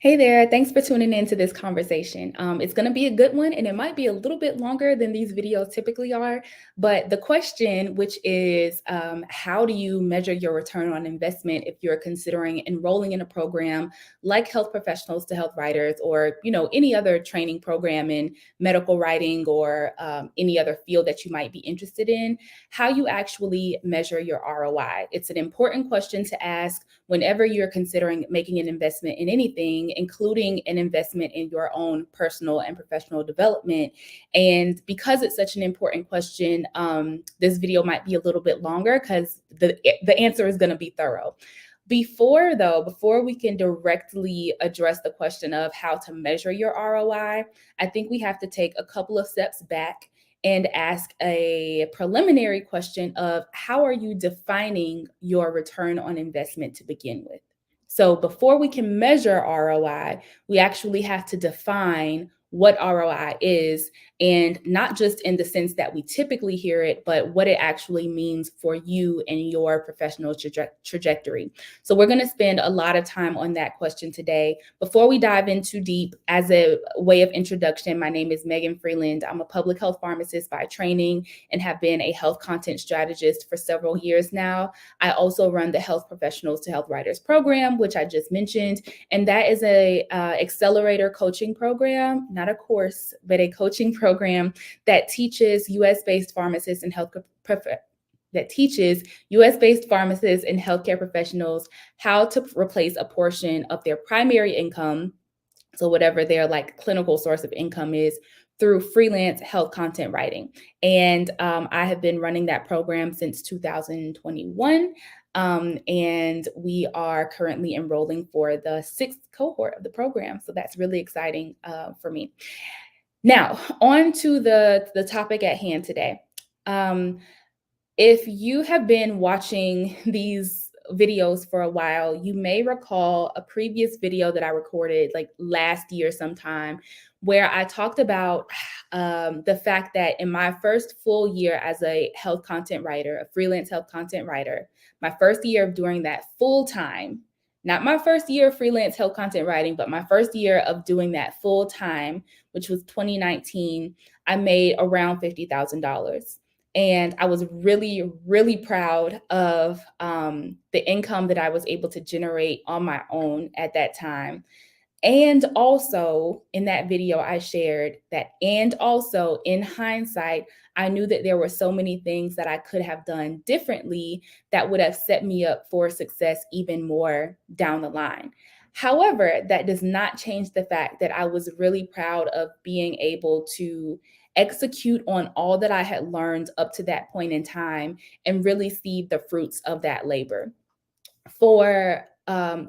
Hey there, thanks for tuning in to this conversation. It's going to be a good one, and it might be a little bit longer than these videos typically are. But the question, which is how do you measure your return on investment if you're considering enrolling in a program like Health Professionals to Health Writers, or any other training program in medical writing, or any other field that you might be interested in, how you actually measure your ROI. It's an important question to ask whenever you're considering making an investment in anything, including an investment in your own personal and professional development. And because it's such an important question, this video might be a little bit longer because the answer is going to be thorough. Before we can directly address the question of how to measure your ROI, I think we have to take a couple of steps back and ask a preliminary question of how are you defining your return on investment to begin with? So before we can measure ROI, we actually have to define what ROI is, and not just in the sense that we typically hear it, but what it actually means for you and your professional trajectory. So we're going to spend a lot of time on that question today. Before we dive in too deep, as a way of introduction, my name is Megan Freeland. I'm a public health pharmacist by training and have been a health content strategist for several years now. I also run the Health Professionals to Health Writers program, which I just mentioned, and that is a accelerator coaching program, not a course, but a coaching program that teaches U.S.-based pharmacists and healthcare professionals how to replace a portion of their primary income, so whatever their clinical source of income is, through freelance health content writing. And I have been running that program since 2021. And we are currently enrolling for the 6th cohort of the program. So that's really exciting for me. Now, on to the topic at hand today. If you have been watching these videos for a while, you may recall a previous video that I recorded like last year sometime, where I talked about the fact that in my first full year as a health content writer, a freelance health content writer, my first year of doing that full time, not my first year of freelance health content writing, but my first year of doing that full time, which was 2019, I made around $50,000. And I was really, really proud of the income that I was able to generate on my own at that time. And also in that video, I shared that, and also in hindsight, I knew that there were so many things that I could have done differently that would have set me up for success even more down the line. However, that does not change the fact that I was really proud of being able to execute on all that I had learned up to that point in time and really see the fruits of that labor. For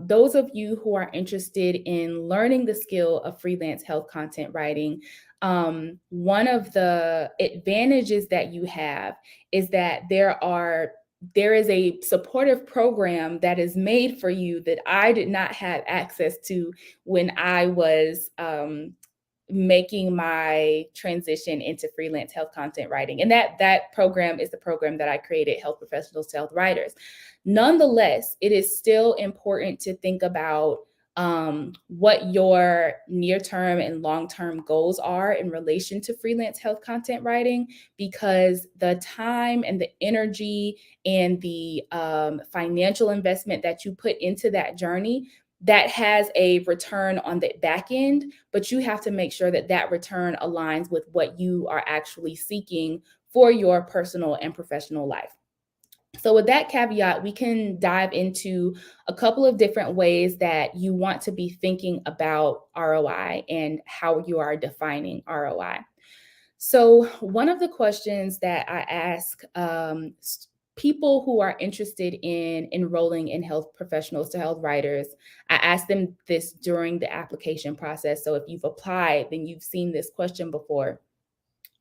those of you who are interested in learning the skill of freelance health content writing, one of the advantages that you have is that there is a supportive program that is made for you that I did not have access to when I was making my transition into freelance health content writing. And that program is the program that I created, Health Professionals to Health Writers. Nonetheless, it is still important to think about what your near-term and long-term goals are in relation to freelance health content writing, because the time and the energy and the financial investment that you put into that journey, that has a return on the back end, but you have to make sure that that return aligns with what you are actually seeking for your personal and professional life. So with that caveat, we can dive into a couple of different ways that you want to be thinking about ROI and how you are defining ROI. So one of the questions that I ask people who are interested in enrolling in Health Professionals to Health Writers, I ask them this during the application process. So if you've applied, then you've seen this question before.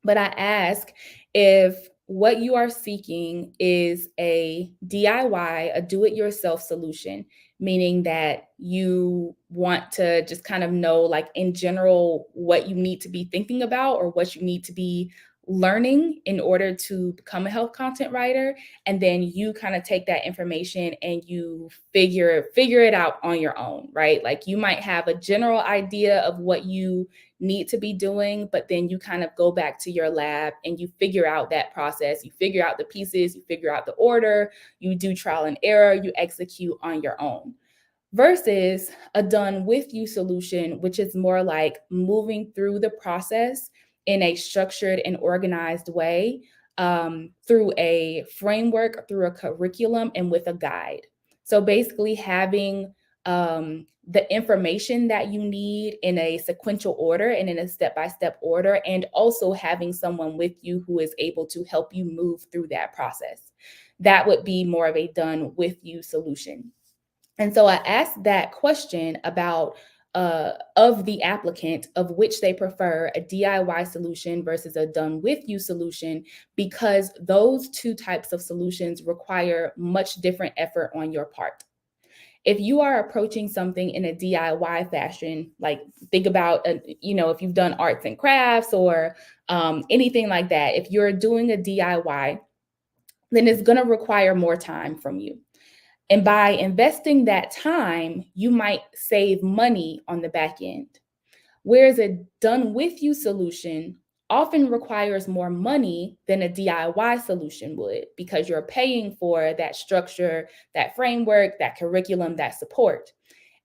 But I ask if what you are seeking is a DIY, a do-it-yourself solution, meaning that you want to just kind of know, like in general, what you need to be thinking about or what you need to be learning in order to become a health content writer, and then you kind of take that information and you figure it out on your own, right? Like you might have a general idea of what you need to be doing, but then you kind of go back to your lab and you figure out that process, you figure out the pieces, you figure out the order, you do trial and error, you execute on your own. Versus a done with you solution, which is more like moving through the process in a structured and organized way, through a framework, through a curriculum, and with a guide. So basically, having the information that you need in a sequential order and in a step by step order, and also having someone with you who is able to help you move through that process. That would be more of a done with you solution. And so I asked that question about of the applicant of which they prefer a DIY solution versus a done with you solution, because those two types of solutions require much different effort on your part. If you are approaching something in a DIY fashion, like think about, if you've done arts and crafts or anything like that, if you're doing a DIY, then it's going to require more time from you. And by investing that time, you might save money on the back end. Whereas a done with you solution often requires more money than a DIY solution would, because you're paying for that structure, that framework, that curriculum, that support.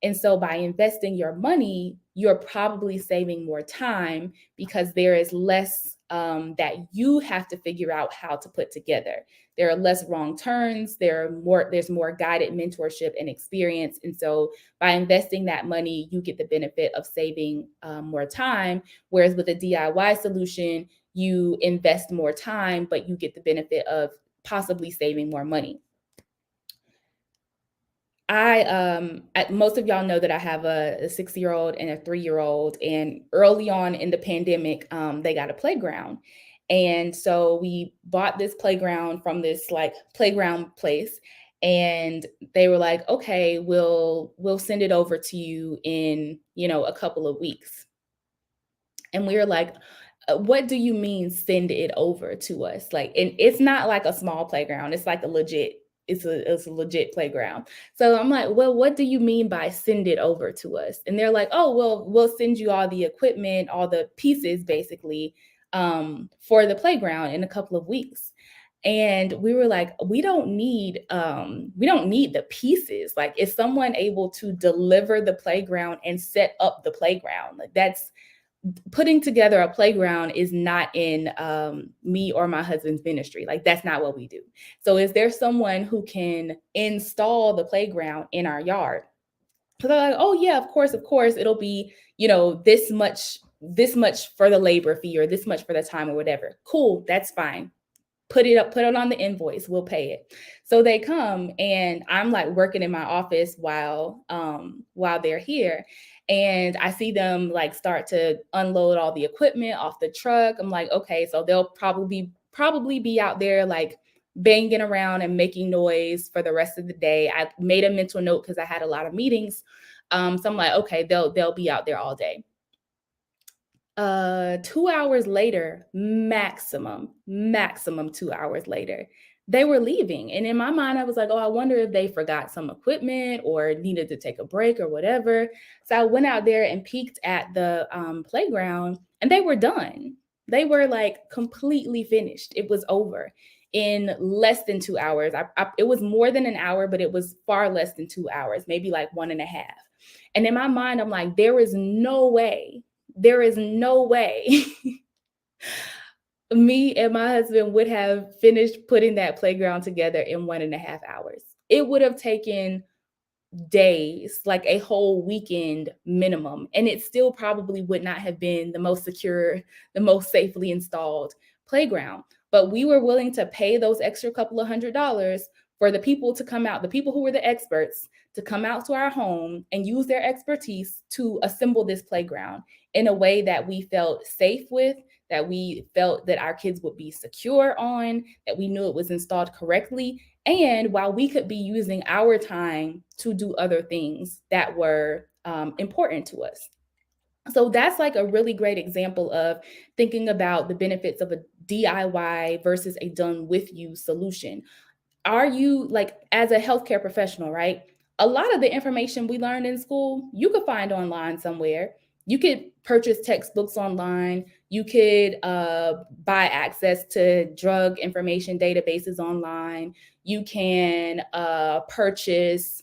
And so by investing your money, you're probably saving more time because there is less that you have to figure out how to put together. There are less wrong turns. There's more guided mentorship and experience. And so by investing that money, you get the benefit of saving more time. Whereas with a DIY solution, you invest more time, but you get the benefit of possibly saving more money. Most of y'all know that I have a 6-year-old and a 3-year-old, and early on in the pandemic, they got a playground. And so we bought this playground from this like playground place, and they were like, okay, we'll send it over to you in, a couple of weeks. And we were like, what do you mean send it over to us? Like, and it's not like a small playground. It's like it's a legit playground. So I'm like, well, what do you mean by send it over to us? And they're like, oh, well, we'll send you all the equipment, all the pieces basically, for the playground in a couple of weeks. And we were like, we don't need the pieces. Like, is someone able to deliver the playground and set up the playground? Like, that's putting together a playground is not in me or my husband's ministry. Like, that's not what we do. So is there someone who can install the playground in our yard? So they're like, oh yeah, of course, it'll be, this much for the labor fee or this much for the time or whatever. Cool, that's fine. Put it on the invoice, we'll pay it. So they come, and I'm like working in my office while they're here, and I see them like start to unload all the equipment off the truck. I'm like, okay, so they'll probably be out there like banging around and making noise for the rest of the day. I made a mental note because I had a lot of meetings. So I'm like, okay, they'll be out there all day. 2 hours later, maximum 2 hours later, they were leaving. And in my mind, I was like, oh, I wonder if they forgot some equipment or needed to take a break or whatever. So I went out there and peeked at the playground, and they were done. They were like completely finished. It was over in less than 2 hours. It was more than an hour, but it was far less than 2 hours, maybe like 1.5. And in my mind, I'm like, there is no way me and my husband would have finished putting that playground together in 1.5 hours. It would have taken days, like a whole weekend minimum. And it still probably would not have been the most secure, the most safely installed playground. But we were willing to pay those extra couple of $100s for the people to come out, the people who were the experts, to come out to our home and use their expertise to assemble this playground in a way that we felt safe with, that we felt that our kids would be secure on, that we knew it was installed correctly. And while we could be using our time to do other things that were important to us. So that's like a really great example of thinking about the benefits of a DIY versus a done with you solution. Are you like, as a healthcare professional, right? A lot of the information we learned in school, you could find online somewhere. You could purchase textbooks online. You could buy access to drug information databases online. You can purchase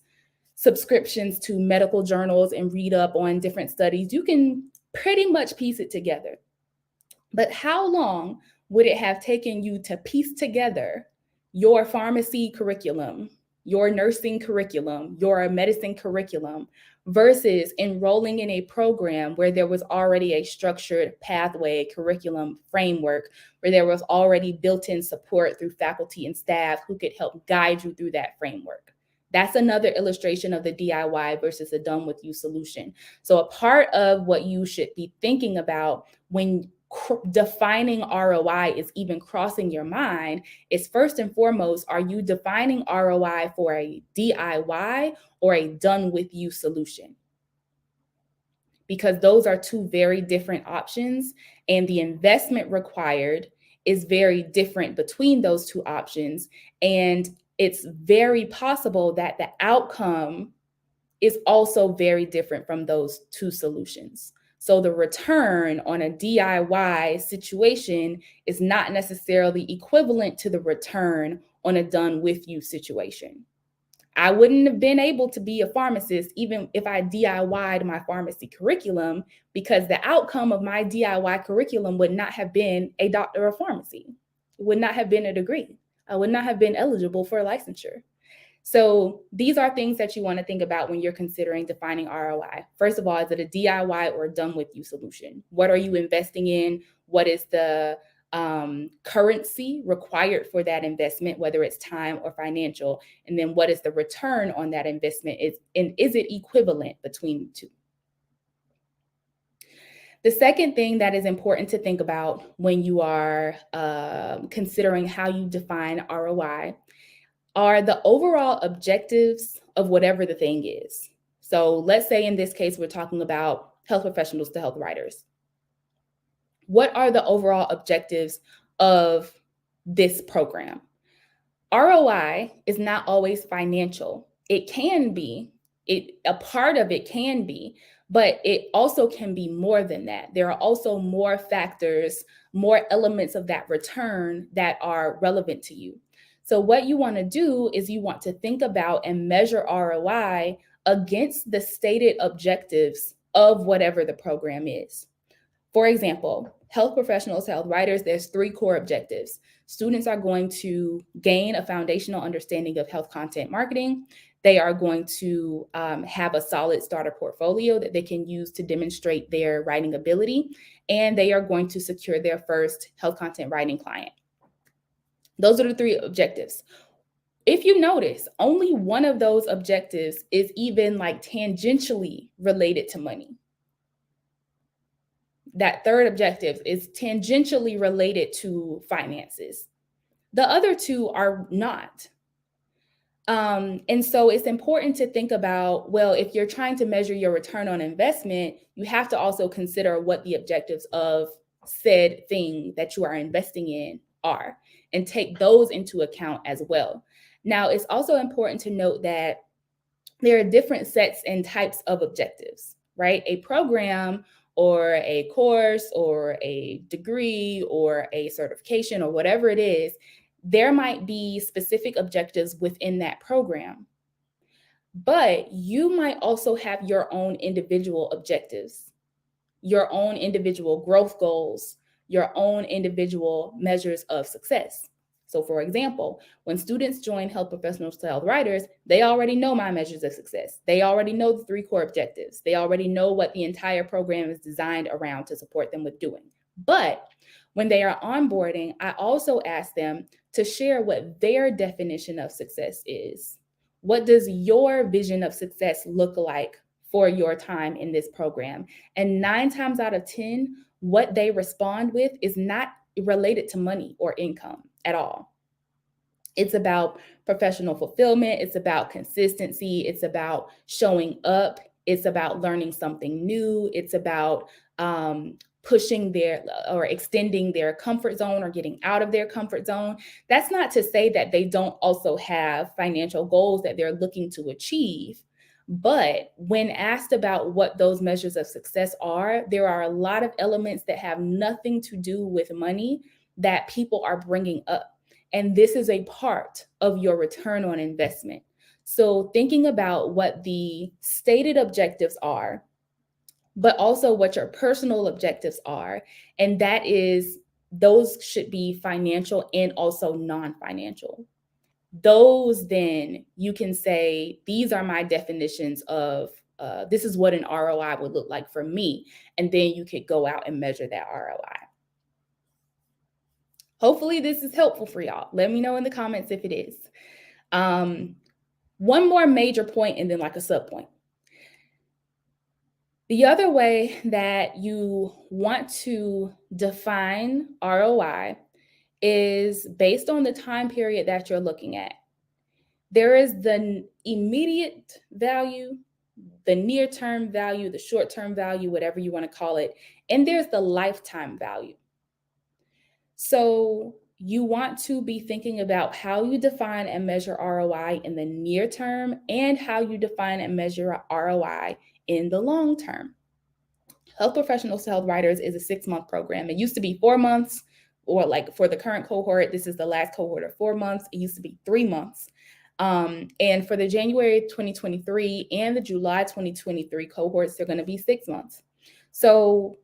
subscriptions to medical journals and read up on different studies. You can pretty much piece it together. But how long would it have taken you to piece together your pharmacy curriculum, your nursing curriculum, your medicine curriculum, versus enrolling in a program where there was already a structured pathway, curriculum framework, where there was already built-in support through faculty and staff who could help guide you through that framework? That's another illustration of the DIY versus a done with you solution. So a part of what you should be thinking about when defining ROI is even crossing your mind is, first and foremost, are you defining ROI for a DIY or a done with you solution? Because those are two very different options, and the investment required is very different between those two options. And it's very possible that the outcome is also very different from those two solutions. So the return on a DIY situation is not necessarily equivalent to the return on a done with you situation. I wouldn't have been able to be a pharmacist even if I DIY'd my pharmacy curriculum, because the outcome of my DIY curriculum would not have been a doctor of pharmacy. It would not have been a degree. I would not have been eligible for a licensure. So these are things that you want to think about when you're considering defining ROI. First of all, is it a DIY or a done with you solution? What are you investing in? What is the currency required for that investment, whether it's time or financial? And then what is the return on that investment? And is it equivalent between the two? The second thing that is important to think about when you are considering how you define ROI are the overall objectives of whatever the thing is. So let's say in this case, we're talking about health professionals to health writers. What are the overall objectives of this program? ROI is not always financial. It can be, a part of it can be, but it also can be more than that. There are also more factors, more elements of that return that are relevant to you. So what you want to do is you want to think about and measure ROI against the stated objectives of whatever the program is. For example, health professionals, health writers, there's 3 core objectives. Students are going to gain a foundational understanding of health content marketing. They are going to have a solid starter portfolio that they can use to demonstrate their writing ability, and they are going to secure their first health content writing client. Those are the 3 objectives. If you notice, only one of those objectives is even like tangentially related to money. That third objective is tangentially related to finances. The other 2 are not. And so it's important to think about, well, if you're trying to measure your return on investment, you have to also consider what the objectives of said thing that you are investing in are, and take those into account as well. Now, it's also important to note that there are different sets and types of objectives, right? A program or a course or a degree or a certification or whatever it is, there might be specific objectives within that program. But you might also have your own individual objectives, your own individual growth goals, your own individual measures of success. So for example, when students join health professionals to health writers, they already know my measures of success. They already know the 3 core objectives. They already know what the entire program is designed around to support them with doing. But when they are onboarding, I also ask them to share what their definition of success is. What does your vision of success look like for your time in this program? And 9 times out of 10, what they respond with is not related to money or income at all. It's about professional fulfillment. It's about consistency. It's about showing up. It's about learning something new. It's about pushing their or extending their comfort zone or getting out of their comfort zone. That's not to say that they don't also have financial goals that they're looking to achieve. But when asked about what those measures of success are, there are a lot of elements that have nothing to do with money that people are bringing up. And this is a part of your return on investment. So, thinking about what the stated objectives are, but also what your personal objectives are. And that is, those should be financial and also non financial. Those, then you can say, these are my definitions of this is what an ROI would look like for me. And then you could go out and measure that ROI. Hopefully, this is helpful for y'all. Let me know in the comments if it is. One more major point and then like a sub point. The other way that you want to define ROI is based on the time period that you're looking at. There is the immediate value, the near-term value, the short-term value, whatever you want to call it, and there's the lifetime value. So you want to be thinking about how you define and measure ROI in the near term and how you define and measure ROI in the long term. Health Professionals to Health Writers is a 6-month program. It used to be 4 months, or like for the current cohort, this is the last cohort of 4 months. It used to be 3 months. And for the January 2023 and the July 2023 cohorts, they're going to be 6 months. So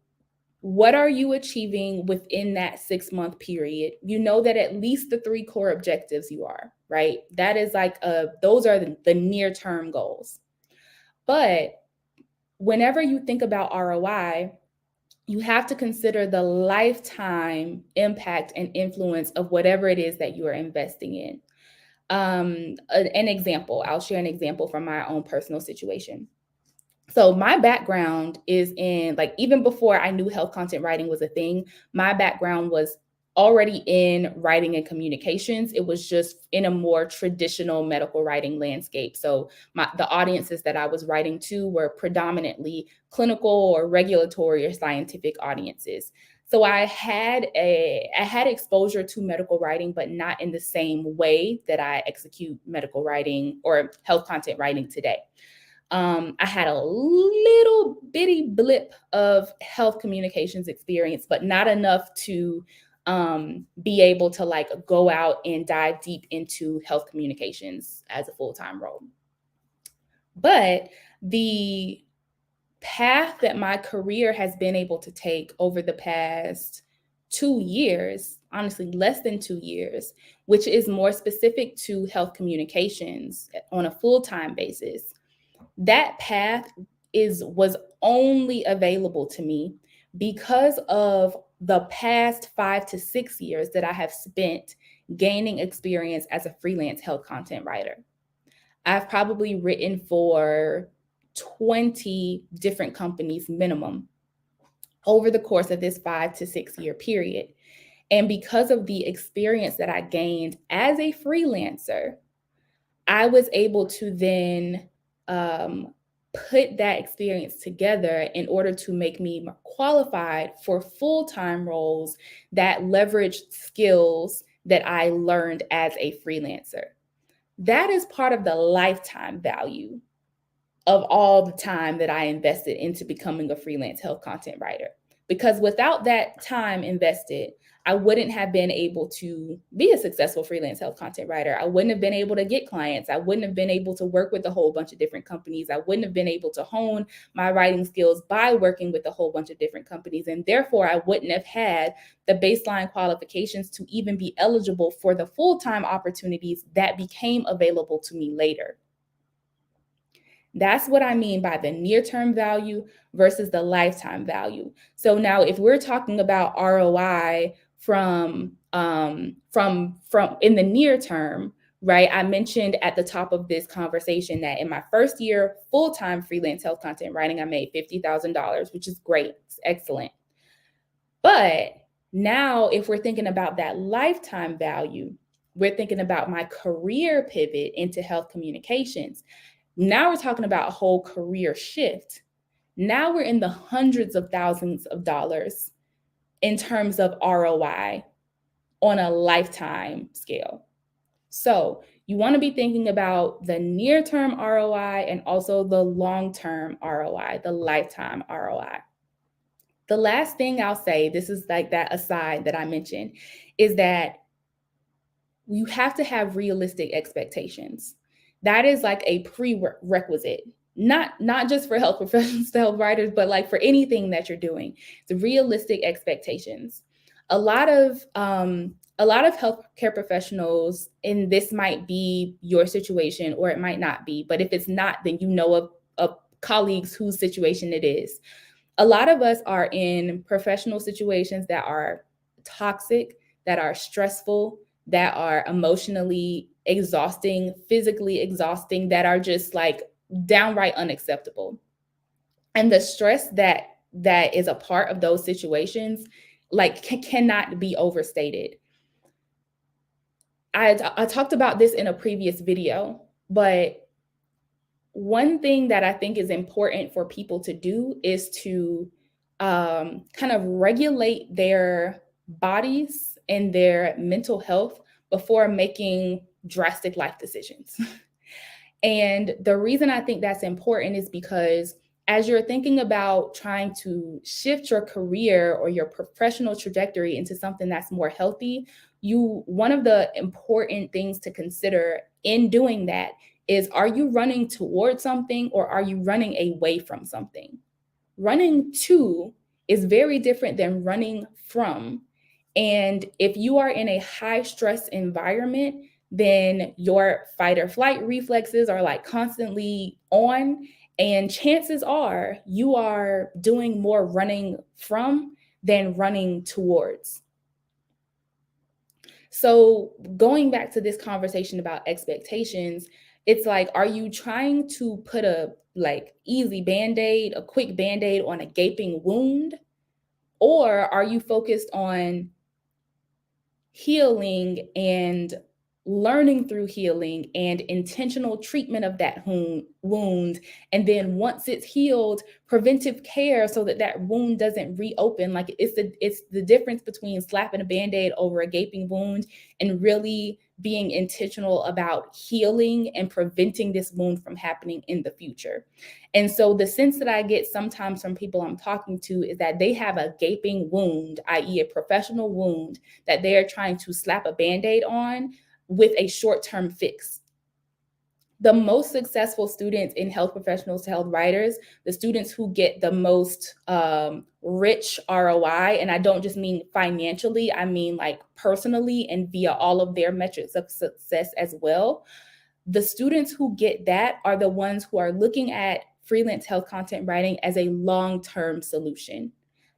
what are you achieving within that 6-month period? You know that at least the 3 core objectives you are, right? That is like, those are the near-term goals. But whenever you think about ROI, you have to consider the lifetime impact and influence of whatever it is that you are investing in. An example, I'll share an example from my own personal situation. So my background is in, like, even before I knew health content writing was a thing, my background was already in writing and communications. It was just in a more traditional medical writing landscape. So the audiences that I was writing to were predominantly clinical or regulatory or scientific audiences. So I had exposure to medical writing, but not in the same way that I execute medical writing or health content writing today. I had a little bitty blip of health communications experience, but not enough to be able to like go out and dive deep into health communications as a full-time role. But the path that my career has been able to take over the past 2 years, honestly, less than 2 years, which is more specific to health communications on a full-time basis, that path was only available to me because of the past 5 to 6 years that I have spent gaining experience as a freelance health content writer. I've probably written for 20 different companies minimum over the course of this 5 to 6 year period. And because of the experience that I gained as a freelancer, I was able to then put that experience together in order to make me more qualified for full-time roles that leverage skills that I learned as a freelancer. That is part of the lifetime value of all the time that I invested into becoming a freelance health content writer. Because without that time invested, I wouldn't have been able to be a successful freelance health content writer. I wouldn't have been able to get clients. I wouldn't have been able to work with a whole bunch of different companies. I wouldn't have been able to hone my writing skills by working with a whole bunch of different companies. And therefore, I wouldn't have had the baseline qualifications to even be eligible for the full-time opportunities that became available to me later. That's what I mean by the near-term value versus the lifetime value. So now if we're talking about ROI from in the near term, right? I mentioned at the top of this conversation that in my first year full-time freelance health content writing, I made $50,000, which is great. It's excellent. But now if we're thinking about that lifetime value, we're thinking about my career pivot into health communications. Now we're talking about a whole career shift. Now we're in the hundreds of thousands of dollars in terms of ROI on a lifetime scale. So you want to be thinking about the near-term ROI and also the long-term ROI, the lifetime ROI. The last thing I'll say, this is like that aside that I mentioned, is that you have to have realistic expectations. That is like a prerequisite, not just for health professionals to health writers, but like for anything that you're doing. The realistic expectations. A lot of healthcare professionals, and this might be your situation or it might not be, but if it's not, then you know of colleagues whose situation it is. A lot of us are in professional situations that are toxic, that are stressful, that are emotionally exhausting, physically exhausting, that are just like downright unacceptable. And the stress that is a part of those situations like cannot be overstated. I talked about this in a previous video, but one thing that I think is important for people to do is to kind of regulate their bodies and their mental health before making drastic life decisions. And the reason I think that's important is because as you're thinking about trying to shift your career or your professional trajectory into something that's more healthy, one of the important things to consider in doing that is, are you running towards something or are you running away from something? Running to is very different than running from. And if you are in a high stress environment, then your fight or flight reflexes are like constantly on. And chances are you are doing more running from than running towards. So going back to this conversation about expectations, it's like, are you trying to put a like easy band-aid, a quick band-aid on a gaping wound? Or are you focused on healing and learning through healing and intentional treatment of that wound? And then once it's healed, preventive care so that that wound doesn't reopen. Like it's the difference between slapping a band-aid over a gaping wound and really being intentional about healing and preventing this wound from happening in the future. And so the sense that I get sometimes from people I'm talking to is that they have a gaping wound, i.e. a professional wound, that they are trying to slap a band-aid on with a short-term fix. The most successful students in health professionals to health writers, the students who get the most rich ROI, and I don't just mean financially, I mean like personally and via all of their metrics of success as well. The students who get that are the ones who are looking at freelance health content writing as a long-term solution,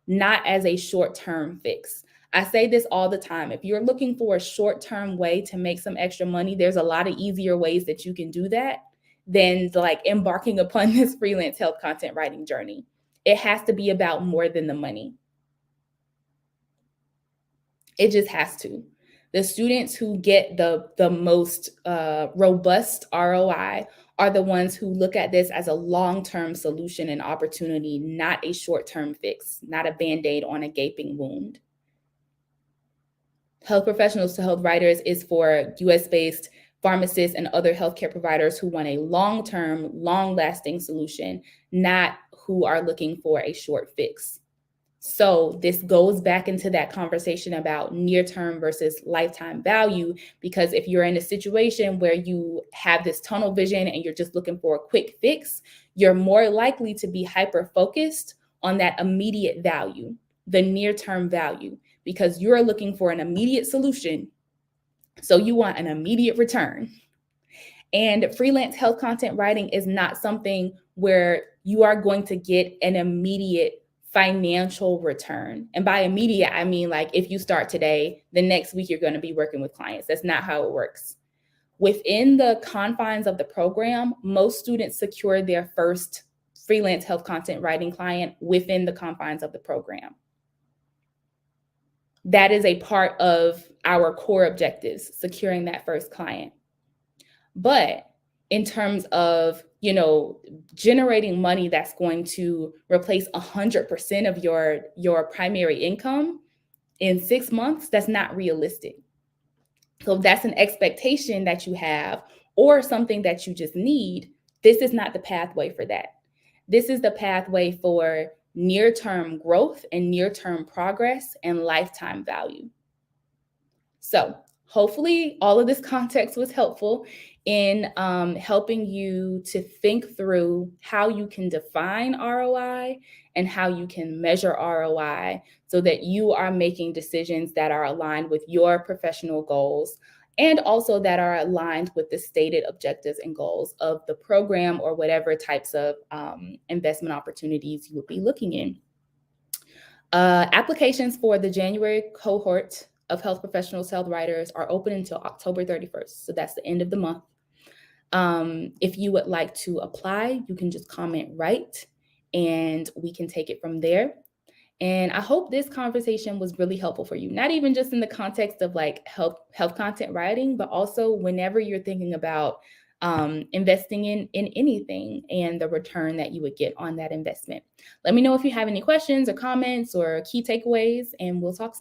not as a short-term fix. I say this all the time. If you're looking for a short-term way to make some extra money, there's a lot of easier ways that you can do that than like embarking upon this freelance health content writing journey. It has to be about more than the money. It just has to. The students who get the most robust ROI are the ones who look at this as a long-term solution and opportunity, not a short-term fix, not a band-aid on a gaping wound. Health professionals to health writers is for US-based pharmacists and other healthcare providers who want a long-term, long-lasting solution, not who are looking for a short fix. So this goes back into that conversation about near-term versus lifetime value, because if you're in a situation where you have this tunnel vision and you're just looking for a quick fix, you're more likely to be hyper-focused on that immediate value, the near-term value, because you're looking for an immediate solution. So you want an immediate return. And freelance health content writing is not something where you are going to get an immediate financial return. And by immediate, I mean like if you start today, the next week you're going to be working with clients. That's not how it works. Within the confines of the program, most students secure their first freelance health content writing client within the confines of the program. That is a part of our core objectives, securing that first client. But in terms of you know, generating money that's going to replace 100% of your primary income in 6 months, that's not realistic. So if that's an expectation that you have or something that you just need, this is not the pathway for that. This is the pathway for near-term growth and near-term progress and lifetime value. So hopefully all of this context was helpful in helping you to think through how you can define ROI and how you can measure ROI so that you are making decisions that are aligned with your professional goals and also that are aligned with the stated objectives and goals of the program or whatever types of investment opportunities you would be looking in. Applications for the January cohort of health professionals, health writers are open until October 31st. So that's the end of the month. If you would like to apply, you can just comment right and we can take it from there. And I hope this conversation was really helpful for you, not even just in the context of like health content writing, but also whenever you're thinking about investing in anything and the return that you would get on that investment. Let me know if you have any questions or comments or key takeaways, and we'll talk soon.